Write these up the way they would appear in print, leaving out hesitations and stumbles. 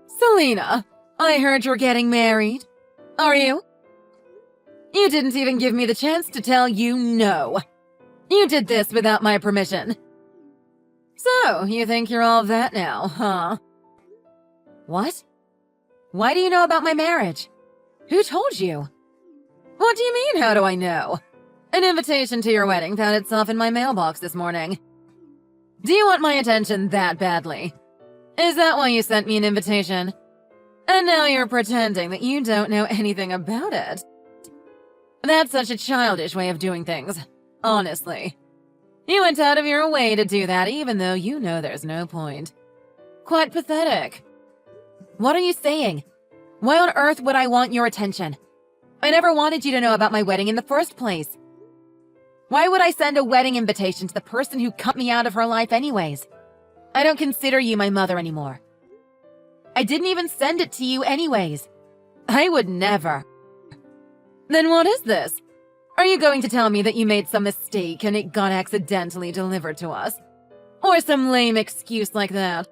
Selena, I heard you're getting married. Are you? You didn't even give me the chance to tell you no. You did this without my permission. So, you think you're all that now, huh? What? Why do you know about my marriage? Who told you? What do you mean, how do I know? An invitation to your wedding found itself in my mailbox this morning. Do you want my attention that badly? Is that why you sent me an invitation? And now you're pretending that you don't know anything about it. That's such a childish way of doing things, honestly. You went out of your way to do that even though you know there's no point. Quite pathetic. What are you saying? Why on earth would I want your attention? I never wanted you to know about my wedding in the first place. Why would I send a wedding invitation to the person who cut me out of her life anyways? I don't consider you my mother anymore. I didn't even send it to you anyways. I would never. Then what is this? Are you going to tell me that you made some mistake and it got accidentally delivered to us? Or some lame excuse like that?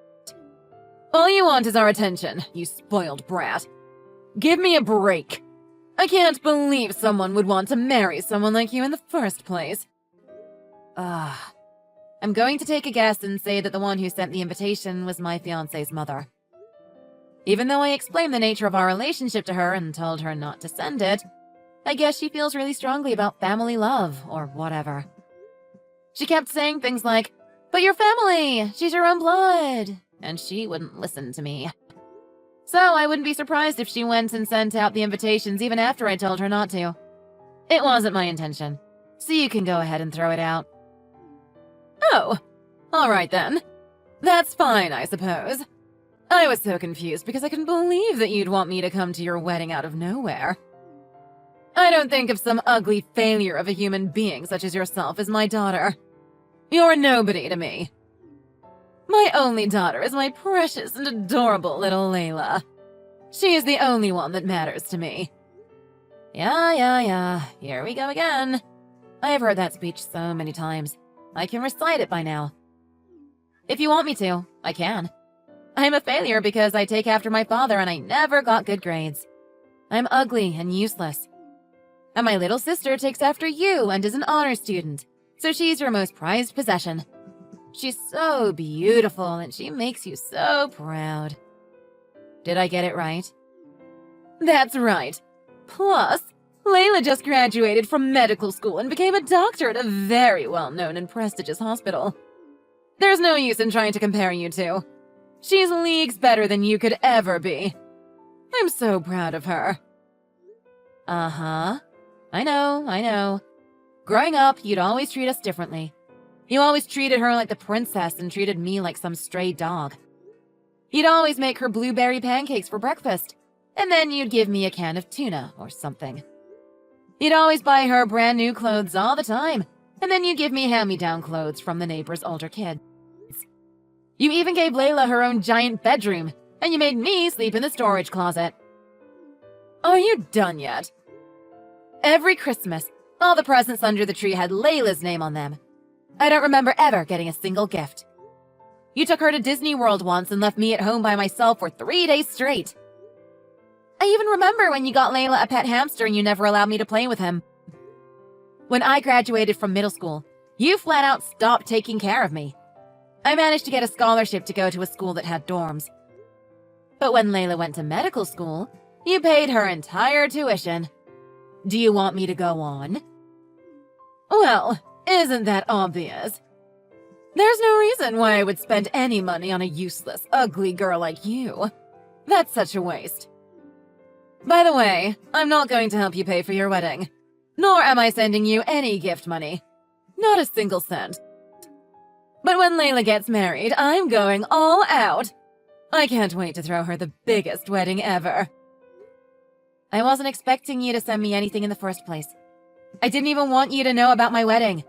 All you want is our attention, you spoiled brat. Give me a break. I can't believe someone would want to marry someone like you in the first place. I'm going to take a guess and say that the one who sent the invitation was my fiancé's mother. Even though I explained the nature of our relationship to her and told her not to send it, I guess she feels really strongly about family love, or whatever. She kept saying things like, "But your family, she's your own blood," and she wouldn't listen to me. So I wouldn't be surprised if she went and sent out the invitations even after I told her not to. It wasn't my intention, so you can go ahead and throw it out. Oh, alright then. That's fine, I suppose. I was so confused because I couldn't believe that you'd want me to come to your wedding out of nowhere. I don't think of some ugly failure of a human being such as yourself as my daughter. You're nobody to me. My only daughter is my precious and adorable little Layla. She is the only one that matters to me. Yeah, here we go again. I've heard that speech so many times. I can recite it by now. If you want me to, I can. I'm a failure because I take after my father and I never got good grades. I'm ugly and useless. And my little sister takes after you and is an honor student, so she's your most prized possession. She's so beautiful and she makes you so proud. Did I get it right? That's right. Plus, Layla just graduated from medical school and became a doctor at a very well-known and prestigious hospital. There's no use in trying to compare you two. She's leagues better than you could ever be. I'm so proud of her. Uh-huh. I know. Growing up, you'd always treat us differently. You always treated her like the princess and treated me like some stray dog. You'd always make her blueberry pancakes for breakfast, and then you'd give me a can of tuna or something. You'd always buy her brand new clothes all the time, and then you'd give me hand-me-down clothes from the neighbor's older kids. You even gave Layla her own giant bedroom, and you made me sleep in the storage closet. Are you done yet? Every Christmas, all the presents under the tree had Layla's name on them. I don't remember ever getting a single gift. You took her to Disney World once and left me at home by myself for 3 days straight. I even remember when you got Layla a pet hamster and you never allowed me to play with him. When I graduated from middle school, you flat out stopped taking care of me. I managed to get a scholarship to go to a school that had dorms. But when Layla went to medical school, you paid her entire tuition. Do you want me to go on? Well, isn't that obvious? There's no reason why I would spend any money on a useless, ugly girl like you. That's such a waste. By the way, I'm not going to help you pay for your wedding. Nor am I sending you any gift money. Not a single cent. But when Layla gets married, I'm going all out. I can't wait to throw her the biggest wedding ever. I wasn't expecting you to send me anything in the first place. I didn't even want you to know about my wedding.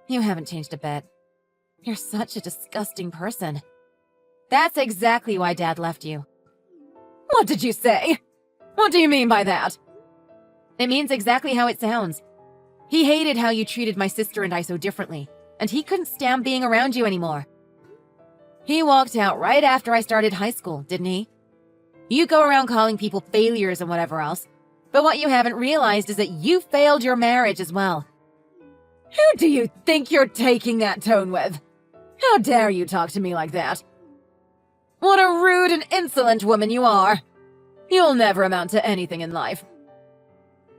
You haven't changed a bit. You're such a disgusting person. That's exactly why Dad left you. What did you say? What do you mean by that? It means exactly how it sounds. He hated how you treated my sister and I so differently, and he couldn't stand being around you anymore. He walked out right after I started high school, didn't he? You go around calling people failures and whatever else, but what you haven't realized is that you failed your marriage as well. Who do you think you're taking that tone with? How dare you talk to me like that? What a rude and insolent woman you are. You'll never amount to anything in life.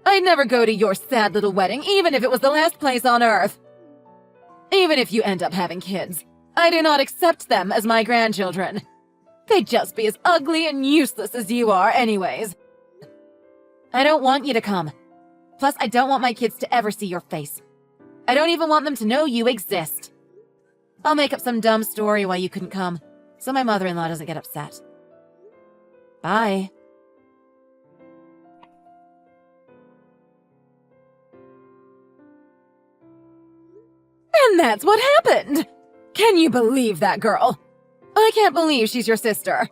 I'd never go to your sad little wedding, even if it was the last place on earth. Even if you end up having kids, I do not accept them as my grandchildren. They'd just be as ugly and useless as you are anyways. I don't want you to come. Plus, I don't want my kids to ever see your face. I don't even want them to know you exist. I'll make up some dumb story why you couldn't come, so my mother-in-law doesn't get upset. Bye. And that's what happened! Can you believe that girl? I can't believe she's your sister.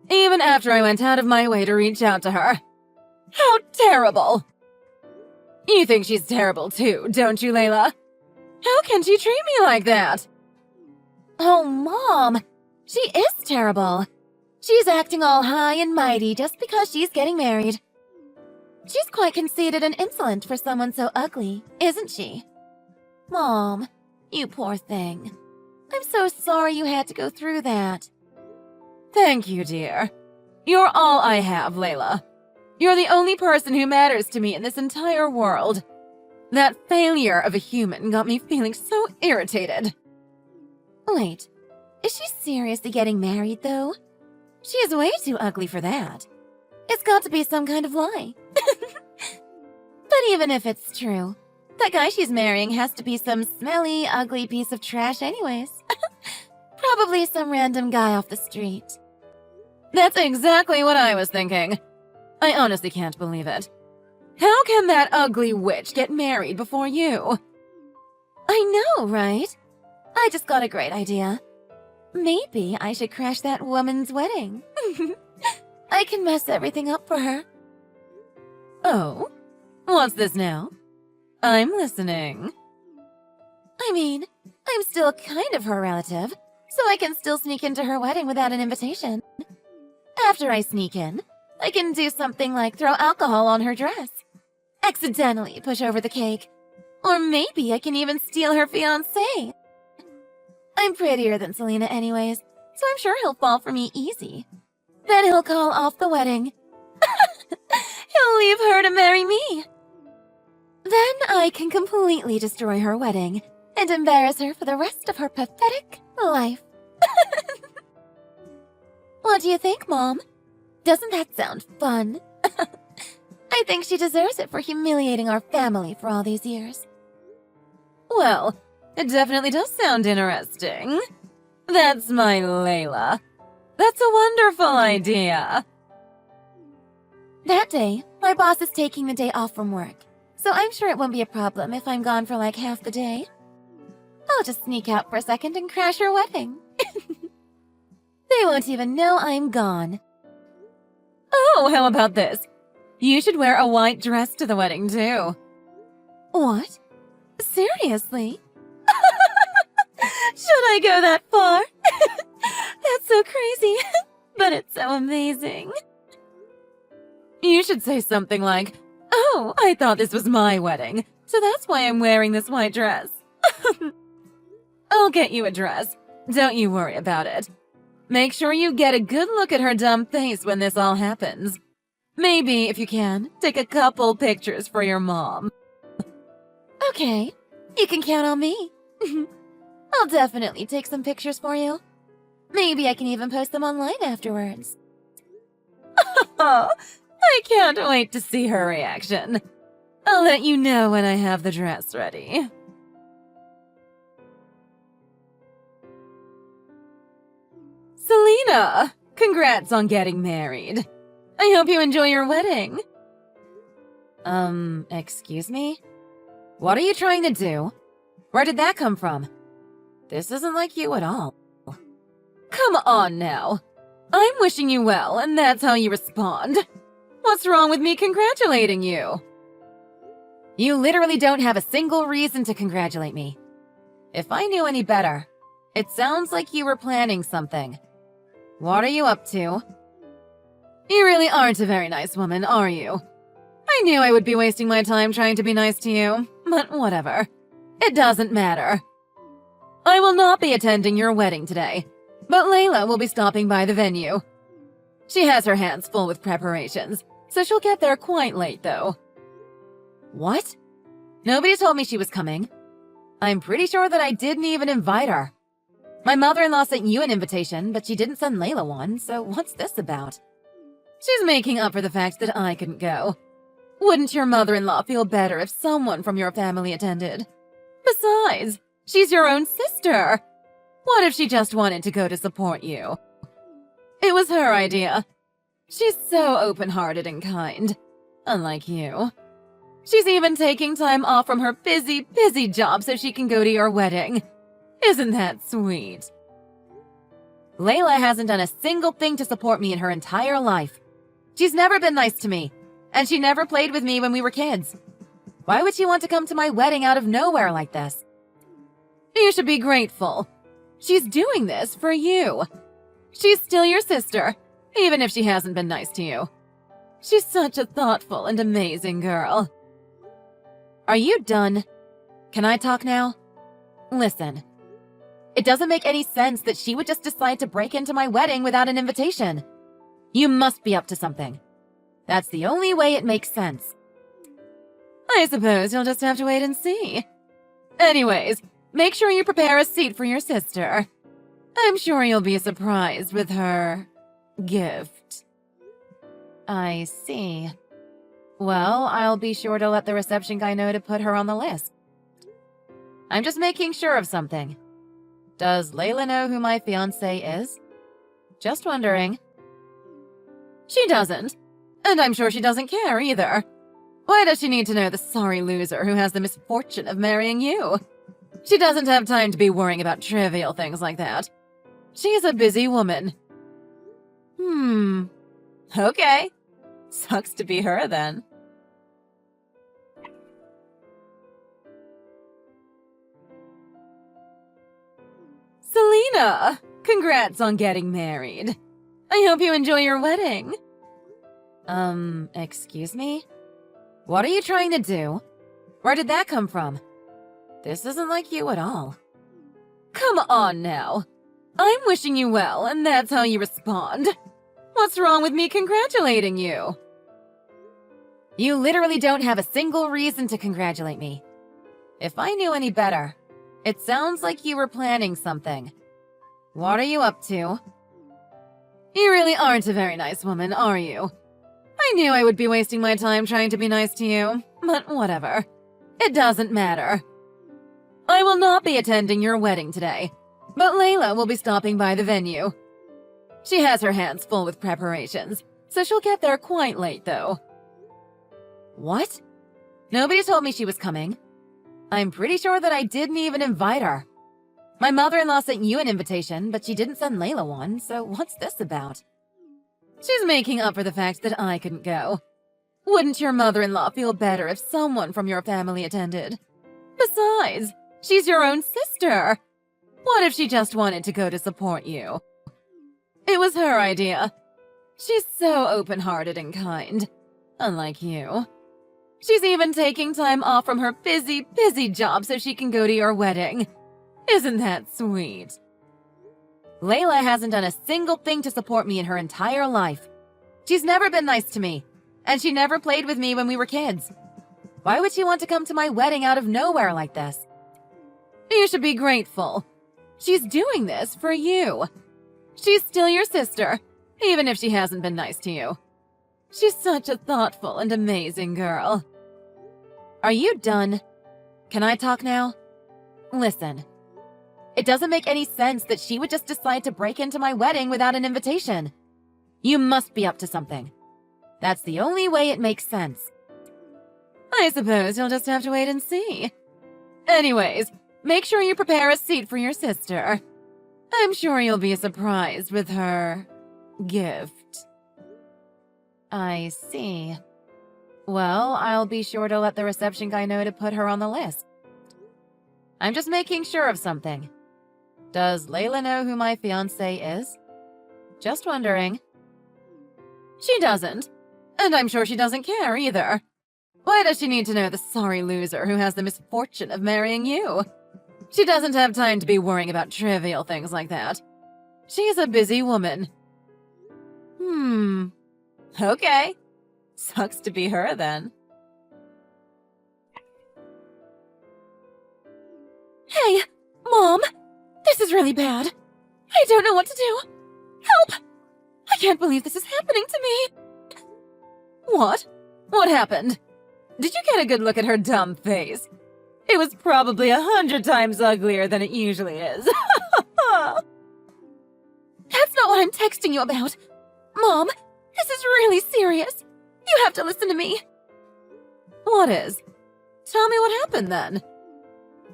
Even after I went out of my way to reach out to her. How terrible! You think she's terrible too, don't you, Layla? How can she treat me like that? Oh, Mom! She is terrible. She's acting all high and mighty just because she's getting married. She's quite conceited and insolent for someone so ugly, isn't she? Mom, you poor thing. I'm so sorry you had to go through that. Thank you, dear. You're all I have, Layla. You're the only person who matters to me in this entire world. That failure of a human got me feeling so irritated. Wait, is she seriously getting married, though? She is way too ugly for that. It's got to be some kind of lie. But even if it's true, that guy she's marrying has to be some smelly, ugly piece of trash anyways. Probably some random guy off the street. That's exactly what I was thinking. I honestly can't believe it. How can that ugly witch get married before you? I know, right? I just got a great idea. Maybe I should crash that woman's wedding. I can mess everything up for her. Oh? What's this now? I'm listening. I mean, I'm still kind of her relative, so I can still sneak into her wedding without an invitation. After I sneak in, I can do something like throw alcohol on her dress, accidentally push over the cake, or maybe I can even steal her fiancé. I'm prettier than Selena anyways, so I'm sure he'll fall for me easy. Then he'll call off the wedding. He'll leave her to marry me. Then I can completely destroy her wedding and embarrass her for the rest of her pathetic life. What do you think, Mom? Doesn't that sound fun? I think she deserves it for humiliating our family for all these years. Well, it definitely does sound interesting. That's my Layla. That's a wonderful idea. That day, my boss is taking the day off from work, so I'm sure it won't be a problem if I'm gone for like half the day. I'll just sneak out for a second and crash her wedding. They won't even know I'm gone. Oh, how about this? You should wear a white dress to the wedding, too. What? Seriously? Should I go that far? That's so crazy, but it's so amazing. You should say something like, "Oh, I thought this was my wedding, so that's why I'm wearing this white dress." I'll get you a dress. Don't you worry about it. Make sure you get a good look at her dumb face when this all happens. Maybe, if you can, take a couple pictures for your mom. Okay, you can count on me. I'll definitely take some pictures for you. Maybe I can even post them online afterwards. I can't wait to see her reaction. I'll let you know when I have the dress ready. Selena! Congrats on getting married. I hope you enjoy your wedding. Excuse me? What are you trying to do? Where did that come from? This isn't like you at all. Come on now. I'm wishing you well, and that's how you respond. What's wrong with me congratulating you? You literally don't have a single reason to congratulate me. If I knew any better, it sounds like you were planning something. What are you up to? You really aren't a very nice woman, are you? I knew I would be wasting my time trying to be nice to you, but whatever. It doesn't matter. I will not be attending your wedding today, but Layla will be stopping by the venue. She has her hands full with preparations, so she'll get there quite late, though. What? Nobody told me she was coming. I'm pretty sure that I didn't even invite her. My mother-in-law sent you an invitation, but she didn't send Layla one, so what's this about? She's making up for the fact that I couldn't go. Wouldn't your mother-in-law feel better if someone from your family attended? Besides, she's your own sister. What if she just wanted to go to support you? It was her idea. She's so open-hearted and kind, unlike you. She's even taking time off from her busy job so she can go to your wedding. Isn't that sweet? Layla hasn't done a single thing to support me in her entire life. She's never been nice to me, and she never played with me when we were kids. Why would she want to come to my wedding out of nowhere like this? You should be grateful. She's doing this for you. She's still your sister, even if she hasn't been nice to you. She's such a thoughtful and amazing girl. Are you done? Can I talk now? Listen. It doesn't make any sense that she would just decide to break into my wedding without an invitation. You must be up to something. That's the only way it makes sense. I suppose you'll just have to wait and see. Anyways, make sure you prepare a seat for your sister. I'm sure you'll be surprised with her gift. I see. Well, I'll be sure to let the reception guy know to put her on the list. I'm just making sure of something. Does Layla know who my fiancé is? Just wondering. She doesn't. And I'm sure she doesn't care either. Why does she need to know the sorry loser who has the misfortune of marrying you? She doesn't have time to be worrying about trivial things like that. She's a busy woman. Okay. Sucks to be her then. Selena! Congrats on getting married. I hope you enjoy your wedding. Excuse me? What are you trying to do? Where did that come from? This isn't like you at all. Come on now. I'm wishing you well, and that's how you respond. What's wrong with me congratulating you? You literally don't have a single reason to congratulate me. If I knew any better, it sounds like you were planning something. What are you up to? You really aren't a very nice woman, are you? I knew I would be wasting my time trying to be nice to you, but whatever. It doesn't matter. I will not be attending your wedding today, but Layla will be stopping by the venue. She has her hands full with preparations, so she'll get there quite late, though. What? Nobody told me she was coming. I'm pretty sure that I didn't even invite her. My mother-in-law sent you an invitation, but she didn't send Layla one, so what's this about? She's making up for the fact that I couldn't go. Wouldn't your mother-in-law feel better if someone from your family attended? Besides, she's your own sister. What if she just wanted to go to support you? It was her idea. She's so open-hearted and kind, unlike you. She's even taking time off from her busy job so she can go to your wedding. Isn't that sweet? Layla hasn't done a single thing to support me in her entire life. She's never been nice to me, and she never played with me when we were kids. Why would she want to come to my wedding out of nowhere like this? You should be grateful. She's doing this for you. She's still your sister, even if she hasn't been nice to you. She's such a thoughtful and amazing girl. Are you done? Can I talk now? Listen. It doesn't make any sense that she would just decide to break into my wedding without an invitation. You must be up to something. That's the only way it makes sense. I suppose you'll just have to wait and see. Anyways, make sure you prepare a seat for your sister. I'm sure you'll be surprised with her gift. I see. Well, I'll be sure to let the reception guy know to put her on the list. I'm just making sure of something. Does Layla know who my fiancé is? Just wondering. She doesn't. And I'm sure she doesn't care either. Why does she need to know the sorry loser who has the misfortune of marrying you? She doesn't have time to be worrying about trivial things like that. She's a busy woman. Okay. Sucks to be her, then. Hey, Mom! This is really bad. I don't know what to do. Help! I can't believe this is happening to me. What? What happened? Did you get a good look at her dumb face? It was probably 100 times uglier than it usually is. That's not what I'm texting you about. Mom, this is really serious. You have to listen to me. What is? Tell me what happened then.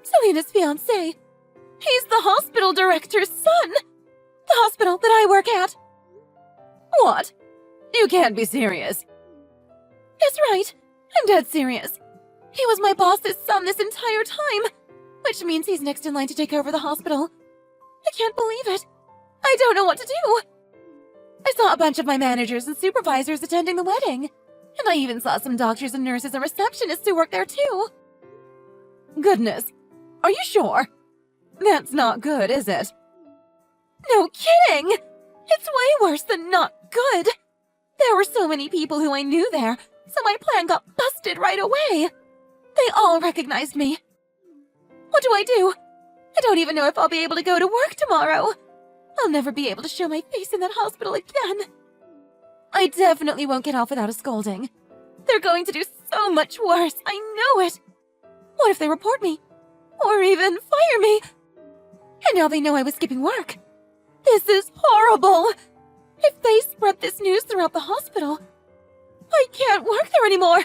Selena's fiancé. He's the hospital director's son. The hospital that I work at. What? You can't be serious. That's right. I'm dead serious. He was my boss's son this entire time, which means he's next in line to take over the hospital. I can't believe it. I don't know what to do. I saw a bunch of my managers and supervisors attending the wedding, and I even saw some doctors and nurses and receptionists who work there too. Goodness, are you sure? That's not good, is it? No kidding! It's way worse than not good. There were so many people who I knew there, so my plan got busted right away. They all recognized me. What do I do? I don't even know if I'll be able to go to work tomorrow. I'll never be able to show my face in that hospital again. I definitely won't get off without a scolding. They're going to do so much worse, I know it. What if they report me? Or even fire me? And now they know I was skipping work. This is horrible. If they spread this news throughout the hospital, I can't work there anymore.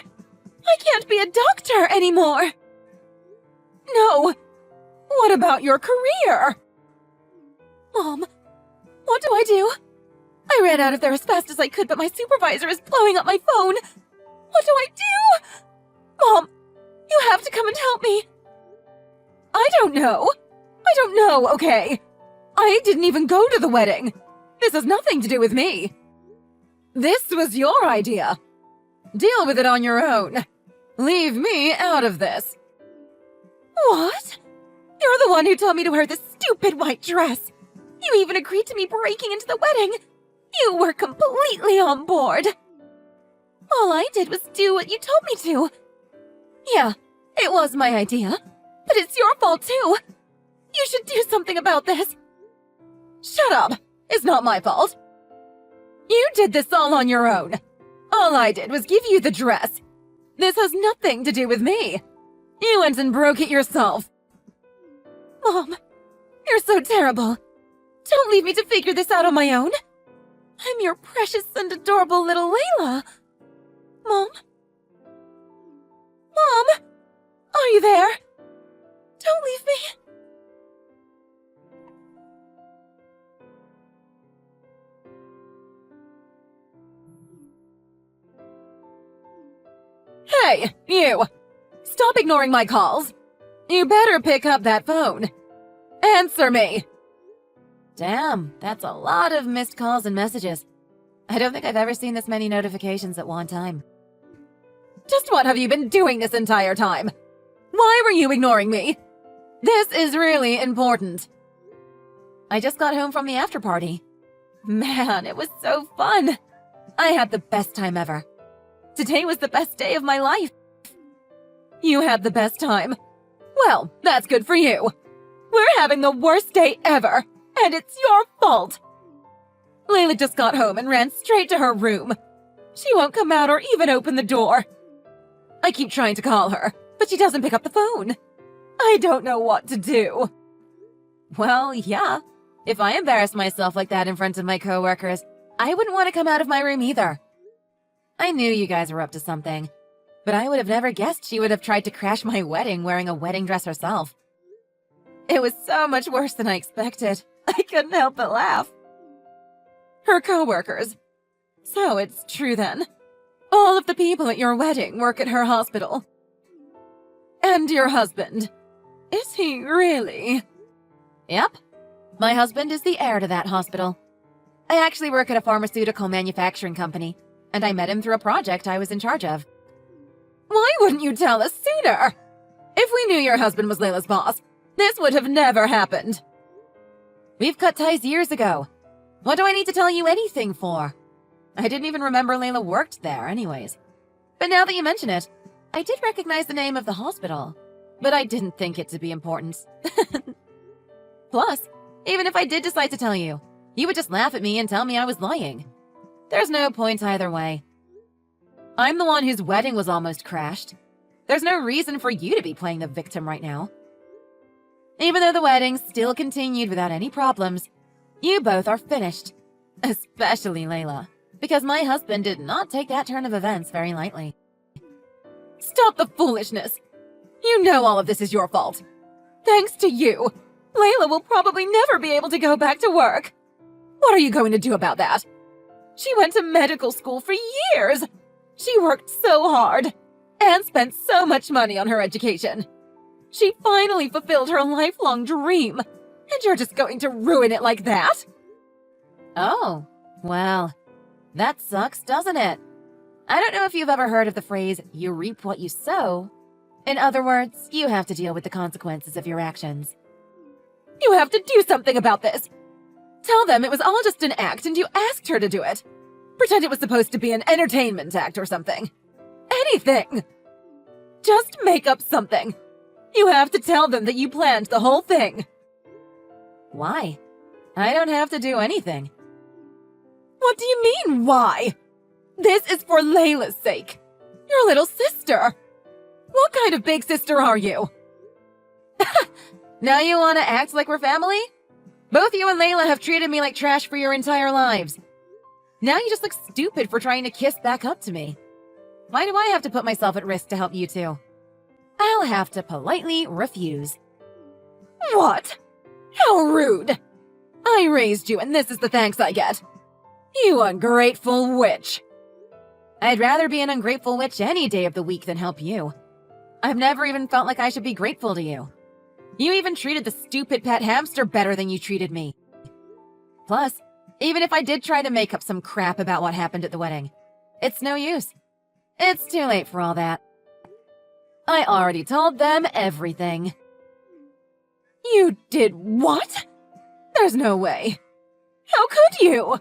I can't be a doctor anymore. No. What about your career? Mom, what do I do? I ran out of there as fast as I could, but my supervisor is blowing up my phone. What do I do? Mom, you have to come and help me. I don't know, okay? I didn't even go to the wedding. This has nothing to do with me. This was your idea. Deal with it on your own. Leave me out of this. What? You're the one who told me to wear this stupid white dress. You even agreed to me breaking into the wedding. You were completely on board. All I did was do what you told me to. Yeah, it was my idea, but it's your fault too. You should do something about this. Shut up. It's not my fault. You did this all on your own. All I did was give you the dress. This has nothing to do with me. You went and broke it yourself. Mom, you're so terrible. Don't leave me to figure this out on my own. I'm your precious and adorable little Layla. Mom? Mom? Are you there? Don't leave me. Hey, you! Stop ignoring my calls. You better pick up that phone. Answer me! Damn, that's a lot of missed calls and messages. I don't think I've ever seen this many notifications at one time. Just what have you been doing this entire time? Why were you ignoring me? This is really important. I just got home from the after party. Man, it was so fun. I had the best time ever. Today was the best day of my life. You had the best time. Well, that's good for you. We're having the worst day ever, and it's your fault. Layla just got home and ran straight to her room. She won't come out or even open the door. I keep trying to call her, but she doesn't pick up the phone. I don't know what to do. Well, yeah. If I embarrassed myself like that in front of my coworkers, I wouldn't want to come out of my room either. I knew you guys were up to something, but I would have never guessed she would have tried to crash my wedding wearing a wedding dress herself. It was so much worse than I expected. I couldn't help but laugh. Her coworkers. So it's true then. All of the people at your wedding work at her hospital. And your husband. Is he really? Yep. My husband is the heir to that hospital. I actually work at a pharmaceutical manufacturing company, and I met him through a project I was in charge of. Why wouldn't you tell us sooner? If we knew your husband was Layla's boss, this would have never happened. We've cut ties years ago. What do I need to tell you anything for? I didn't even remember Layla worked there anyways. But now that you mention it, I did recognize the name of the hospital, but I didn't think it to be important. Plus, even if I did decide to tell you, you would just laugh at me and tell me I was lying. There's no point either way. I'm the one whose wedding was almost crashed. There's no reason for you to be playing the victim right now. Even though the wedding still continued without any problems, you both are finished. Especially Layla, because my husband did not take that turn of events very lightly. Stop the foolishness! You know all of this is your fault. Thanks to you, Layla will probably never be able to go back to work. What are you going to do about that? She went to medical school for years. She worked so hard and spent so much money on her education. She finally fulfilled her lifelong dream, and you're just going to ruin it like that? Oh, well, that sucks, doesn't it? I don't know if you've ever heard of the phrase, you reap what you sow. In other words, you have to deal with the consequences of your actions. You have to do something about this. Tell them it was all just an act and you asked her to do it. Pretend it was supposed to be an entertainment act or something. Anything. Just make up something. You have to tell them that you planned the whole thing. Why? I don't have to do anything. What do you mean, why? This is for Layla's sake. Your little sister. What kind of big sister are you? Now you want to act like we're family? Both you and Layla have treated me like trash for your entire lives. Now you just look stupid for trying to kiss back up to me. Why do I have to put myself at risk to help you two? I'll have to politely refuse. What? How rude! I raised you and this is the thanks I get. You ungrateful witch. I'd rather be an ungrateful witch any day of the week than help you. I've never even felt like I should be grateful to you. You even treated the stupid pet hamster better than you treated me. Plus, even if I did try to make up some crap about what happened at the wedding, it's no use. It's too late for all that. I already told them everything. You did what? There's no way. How could you?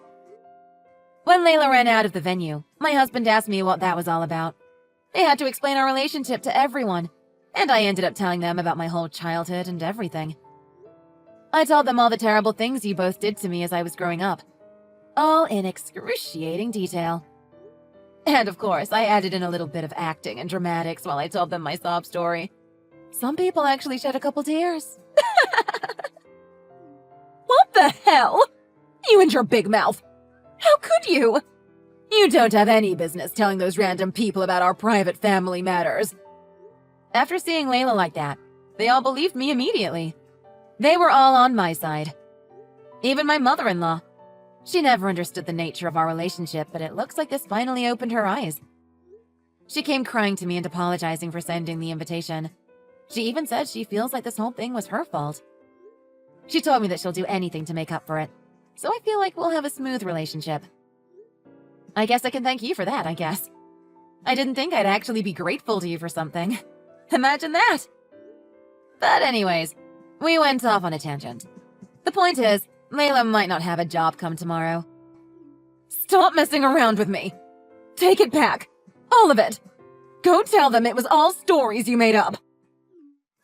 When Layla ran out of the venue, my husband asked me what that was all about. I had to explain our relationship to everyone, and I ended up telling them about my whole childhood and everything. I told them all the terrible things you both did to me as I was growing up. All in excruciating detail. And of course, I added in a little bit of acting and dramatics while I told them my sob story. Some people actually shed a couple tears. What the hell? You and your big mouth. How could you? You don't have any business telling those random people about our private family matters. After seeing Layla like that, they all believed me immediately. They were all on my side. Even my mother-in-law. She never understood the nature of our relationship, but it looks like this finally opened her eyes. She came crying to me and apologizing for sending the invitation. She even said she feels like this whole thing was her fault. She told me that she'll do anything to make up for it, so I feel like we'll have a smooth relationship. I guess I can thank you for that, I guess. I didn't think I'd actually be grateful to you for something. Imagine that! But anyways, we went off on a tangent. The point is, Layla might not have a job come tomorrow. Stop messing around with me! Take it back! All of it! Go tell them it was all stories you made up!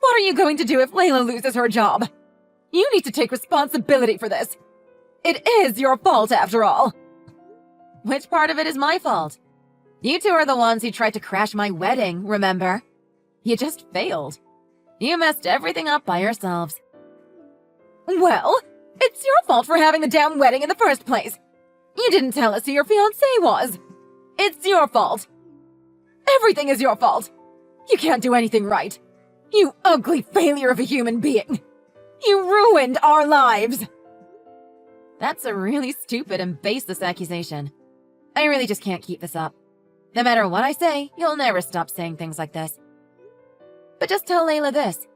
What are you going to do if Layla loses her job? You need to take responsibility for this! It is your fault, after all! Which part of it is my fault? You two are the ones who tried to crash my wedding, remember? You just failed. You messed everything up by yourselves. Well, it's your fault for having the damn wedding in the first place. You didn't tell us who your fiancé was. It's your fault. Everything is your fault. You can't do anything right. You ugly failure of a human being. You ruined our lives. That's a really stupid and baseless accusation. I really just can't keep this up. No matter what I say, you'll never stop saying things like this. But just tell Layla this.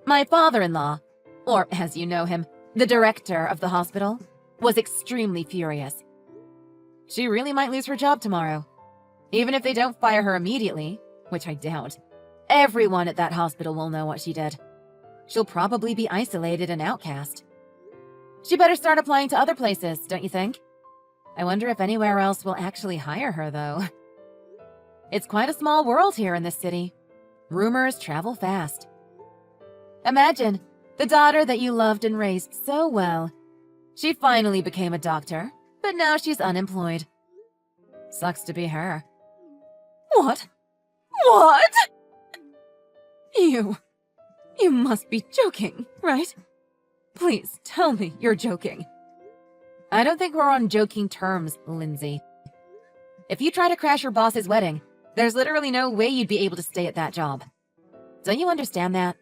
My father-in-law, or as you know him, the director of the hospital, was extremely furious. She really might lose her job tomorrow. Even if they don't fire her immediately, which I doubt, everyone at that hospital will know what she did. She'll probably be isolated and outcast. She better start applying to other places, don't you think? I wonder if anywhere else will actually hire her, though. It's quite a small world here in this city. Rumors travel fast. Imagine the daughter that you loved and raised so well. She finally became a doctor, but now she's unemployed. Sucks to be her. What? What? You must be joking, right? Please tell me you're joking. I don't think we're on joking terms, Lindsay. If you try to crash your boss's wedding, there's literally no way you'd be able to stay at that job. Don't you understand that?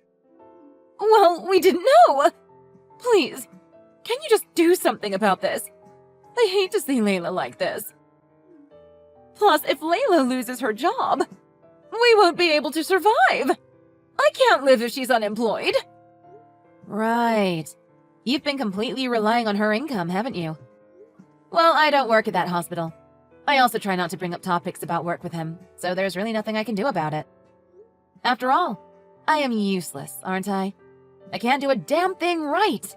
Well, we didn't know! Please, can you just do something about this? I hate to see Layla like this. Plus, if Layla loses her job, we won't be able to survive. I can't live if she's unemployed. Right. You've been completely relying on her income, haven't you? Well, I don't work at that hospital. I also try not to bring up topics about work with him, so there's really nothing I can do about it. After all, I am useless, aren't I? I can't do a damn thing right.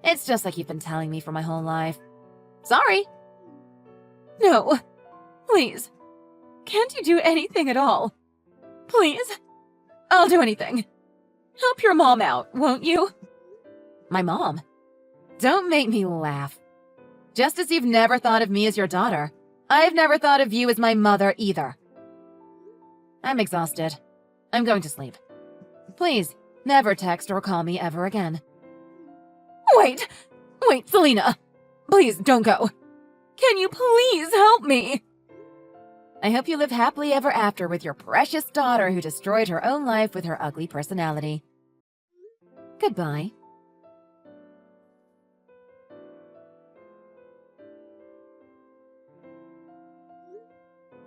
It's just like you've been telling me for my whole life. Sorry. No. Please. Can't you do anything at all? Please? I'll do anything. Help your mom out, won't you? My mom? Don't make me laugh. Just as you've never thought of me as your daughter, I've never thought of you as my mother either. I'm exhausted. I'm going to sleep. Please, never text or call me ever again. Wait, Selena. Please don't go. Can you please help me? I hope you live happily ever after with your precious daughter who destroyed her own life with her ugly personality. Goodbye.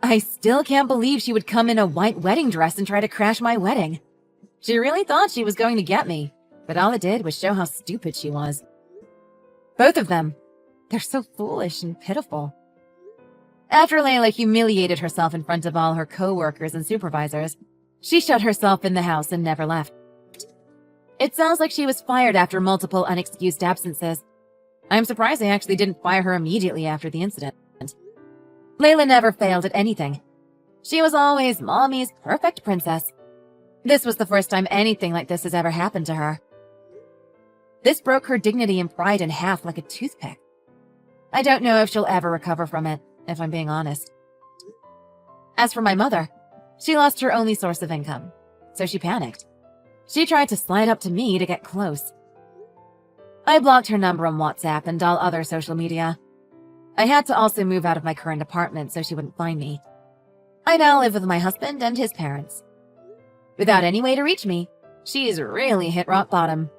I still can't believe she would come in a white wedding dress and try to crash my wedding. She really thought she was going to get me, but all it did was show how stupid she was. Both of them. They're so foolish and pitiful. After Layla humiliated herself in front of all her co-workers and supervisors, she shut herself in the house and never left. It sounds like she was fired after multiple unexcused absences. I'm surprised they actually didn't fire her immediately after the incident. Layla never failed at anything. She was always Mommy's perfect princess. This was the first time anything like this has ever happened to her. This broke her dignity and pride in half like a toothpick. I don't know if she'll ever recover from it, if I'm being honest. As for my mother, she lost her only source of income, so she panicked. She tried to slide up to me to get close. I blocked her number on WhatsApp and all other social media. I had to also move out of my current apartment so she wouldn't find me. I now live with my husband and his parents. Without any way to reach me, she's really hit rock bottom.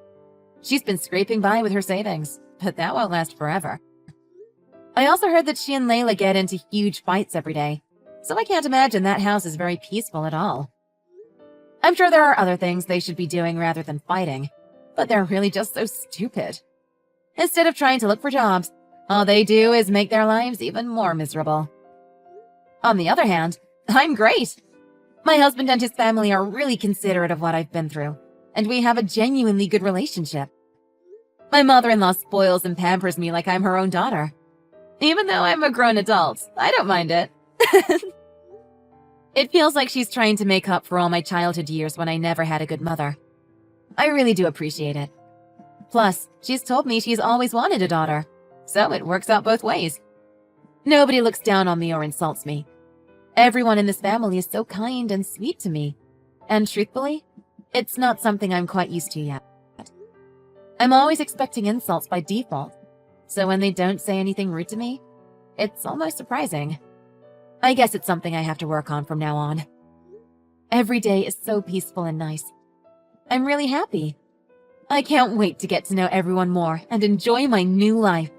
She's been scraping by with her savings, but that won't last forever. I also heard that she and Layla get into huge fights every day, so I can't imagine that house is very peaceful at all. I'm sure there are other things they should be doing rather than fighting, but they're really just so stupid. Instead of trying to look for jobs, all they do is make their lives even more miserable. On the other hand, I'm great. My husband and his family are really considerate of what I've been through, and we have a genuinely good relationship. My mother-in-law spoils and pampers me like I'm her own daughter. Even though I'm a grown adult, I don't mind it. It feels like she's trying to make up for all my childhood years when I never had a good mother. I really do appreciate it. Plus, she's told me she's always wanted a daughter, so it works out both ways. Nobody looks down on me or insults me. Everyone in this family is so kind and sweet to me, and truthfully, it's not something I'm quite used to yet. I'm always expecting insults by default, so when they don't say anything rude to me, it's almost surprising. I guess it's something I have to work on from now on. Every day is so peaceful and nice. I'm really happy. I can't wait to get to know everyone more and enjoy my new life.